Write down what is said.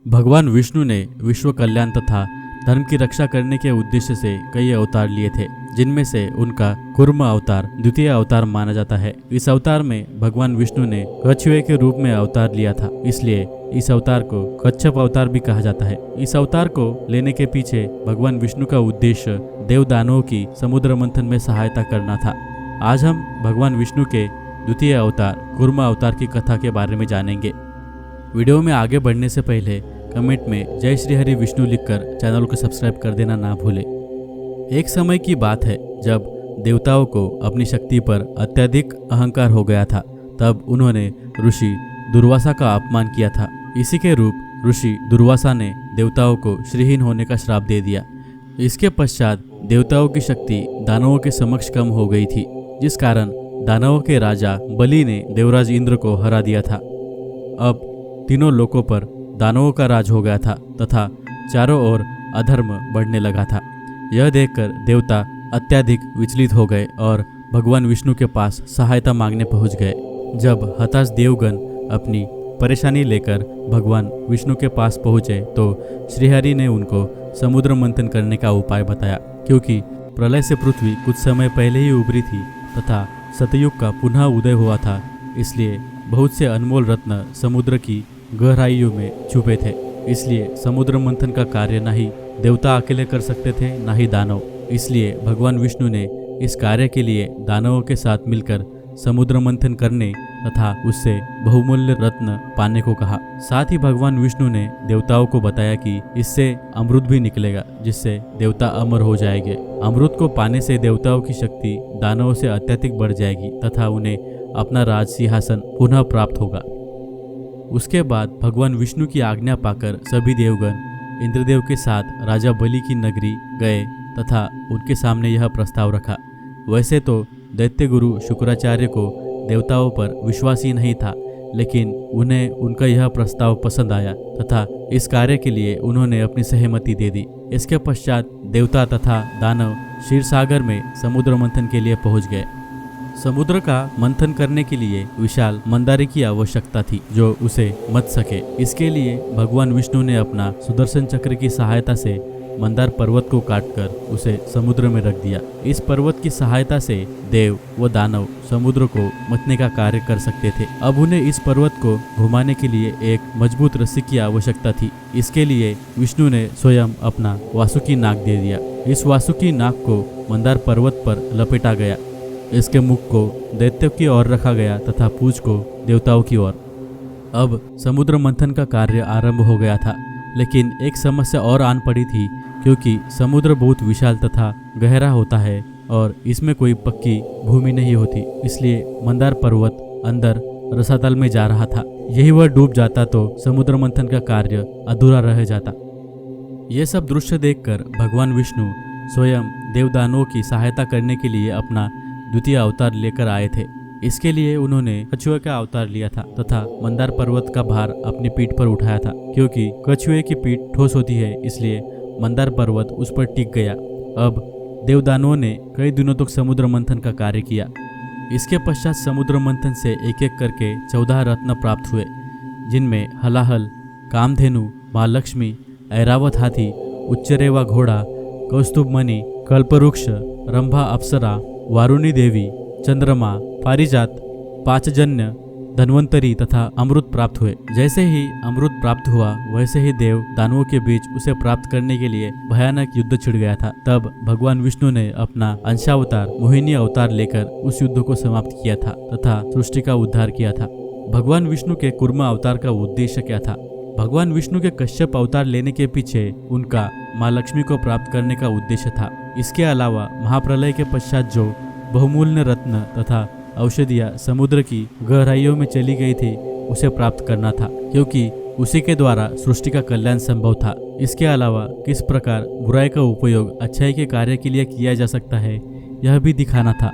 भगवान विष्णु ने विश्व कल्याण तथा धर्म की रक्षा करने के उद्देश्य से कई अवतार लिए थे, जिनमें से उनका कूर्म अवतार द्वितीय अवतार माना जाता है। इस अवतार में भगवान विष्णु ने कछुए के रूप में अवतार लिया था, इसलिए इस अवतार को कच्छप अवतार भी कहा जाता है। इस अवतार को लेने के पीछे भगवान विष्णु का उद्देश्य देव दानवों की समुद्र मंथन में सहायता करना था। आज हम भगवान विष्णु के द्वितीय अवतार कूर्म अवतार की कथा के बारे में जानेंगे। वीडियो में आगे बढ़ने से पहले कमेंट में जय श्री हरि विष्णु लिखकर चैनल को सब्सक्राइब कर देना ना भूले। एक समय की बात है जब देवताओं को अपनी शक्ति पर अत्यधिक अहंकार हो गया था। तब उन्होंने ऋषि दुर्वासा का अपमान किया था। इसी के रूप ऋषि दुर्वासा ने देवताओं को श्रीहीन होने का श्राप दे दिया। इसके पश्चात देवताओं की शक्ति दानवों के समक्ष कम हो गई थी, जिस कारण दानवों के राजा बलि ने देवराज इंद्र को हरा दिया था। अब तीनों लोकों पर दानवों का राज हो गया था तथा चारों ओर अधर्म बढ़ने लगा था। यह देखकर देवता अत्यधिक विचलित हो गए और भगवान विष्णु के पास सहायता मांगने पहुंच गए। जब हताश देवगण अपनी परेशानी लेकर भगवान विष्णु के पास पहुंचे तो श्रीहरि ने उनको समुद्र मंथन करने का उपाय बताया। क्योंकि प्रलय से पृथ्वी कुछ समय पहले ही उभरी थी तथा सतयुग का पुनः उदय हुआ था, इसलिए बहुत से अनमोल रत्न समुद्र की गहराइयों में छुपे थे। इसलिए समुद्र मंथन का कार्य ना ही देवता अकेले कर सकते थे, ना ही दानव। इसलिए भगवान विष्णु ने इस कार्य के लिए दानवों के साथ मिलकर समुद्र मंथन करने तथा उससे बहुमूल्य रत्न पाने को कहा। साथ ही भगवान विष्णु ने देवताओं को बताया कि इससे अमृत भी निकलेगा, जिससे देवता अमर हो जाएंगे। अमृत को पाने से देवताओं की शक्ति दानवों से अत्यधिक बढ़ जाएगी तथा उन्हें अपना राज सिंहासन पुनः प्राप्त होगा। उसके बाद भगवान विष्णु की आज्ञा पाकर सभी देवगण इंद्रदेव के साथ राजा बलि की नगरी गए तथा उनके सामने यह प्रस्ताव रखा। वैसे तो दैत्य गुरु शुक्राचार्य को देवताओं पर विश्वास ही नहीं था, लेकिन उन्हें उनका यह प्रस्ताव पसंद आया तथा इस कार्य के लिए उन्होंने अपनी सहमति दे दी। इसके पश्चात देवता तथा दानव क्षीर सागर में समुद्र मंथन के लिए पहुंच गए। समुद्र का मंथन करने के लिए विशाल मंदारी की आवश्यकता थी, जो उसे मत सके। इसके लिए भगवान विष्णु ने अपना सुदर्शन चक्र की सहायता से मंदार पर्वत को काटकर उसे समुद्र में रख दिया। इस पर्वत की सहायता से देव व दानव समुद्र को मथने का कार्य कर सकते थे। अब उन्हें इस पर्वत को घुमाने के लिए एक मजबूत रस्सी की आवश्यकता थी। इसके लिए विष्णु ने स्वयं अपना वासुकी नाग दे दिया। इस वासुकी नाग को मंदार पर्वत पर लपेटा गया। इसके मुख को दैत्यों की ओर रखा गया तथा पूंछ को देवताओं की ओर। अब समुद्र मंथन का कार्य आरंभ हो गया था, लेकिन एक समस्या और आन पड़ी थी। क्योंकि समुद्र बहुत विशाल तथा गहरा होता है और इसमें कोई पक्की भूमि नहीं होती, इसलिए मंदार पर्वत अंदर रसातल में जा रहा था। यही वह डूब जाता तो समुद्र मंथन का कार्य अधूरा रह जाता। ये सब दृश्य देखकर भगवान विष्णु स्वयं देवदानवों की सहायता करने के लिए अपना द्वितीय अवतार लेकर आए थे। इसके लिए उन्होंने कछुए का अवतार लिया था तथा मंदार पर्वत का भार अपनी पीठ पर उठाया था। क्योंकि कछुए की पीठ ठोस होती है, इसलिए मंदार पर्वत उस पर टिक गया। अब देवदानवों ने कई दिनों तक समुद्र मंथन का कार्य किया। इसके पश्चात समुद्र मंथन से एक एक करके 14 रत्न प्राप्त हुए, जिनमें हलाहल, कामधेनु, माँ लक्ष्मी, ऐरावत हाथी, उच्चरेवा घोड़ा, कौस्तुभ मणि, कल्पवृक्ष, रंभा अप्सरा, वारुणी देवी, चंद्रमा, पारिजात, पांचजन्य, धन्वंतरी तथा अमृत प्राप्त हुए। जैसे ही अमृत प्राप्त हुआ, वैसे ही देव दानवों के बीच उसे प्राप्त करने के लिए भयानक युद्ध छिड़ गया था। तब भगवान विष्णु ने अपना अंशावतार मोहिनी अवतार लेकर उस युद्ध को समाप्त किया था तथा सृष्टि का उद्धार किया था। भगवान विष्णु के कूर्म अवतार का उद्देश्य क्या था? भगवान विष्णु के कश्यप अवतार लेने के पीछे उनका माँ लक्ष्मी को प्राप्त करने का उद्देश्य था। इसके अलावा महाप्रलय के पश्चात जो बहुमूल्य रत्न तथा औषधियाँ समुद्र की गहराइयों में चली गई थी, उसे प्राप्त करना था, क्योंकि उसी के द्वारा सृष्टि का कल्याण संभव था। इसके अलावा किस प्रकार बुराई का उपयोग अच्छाई के कार्य के लिए किया जा सकता है, यह भी दिखाना था।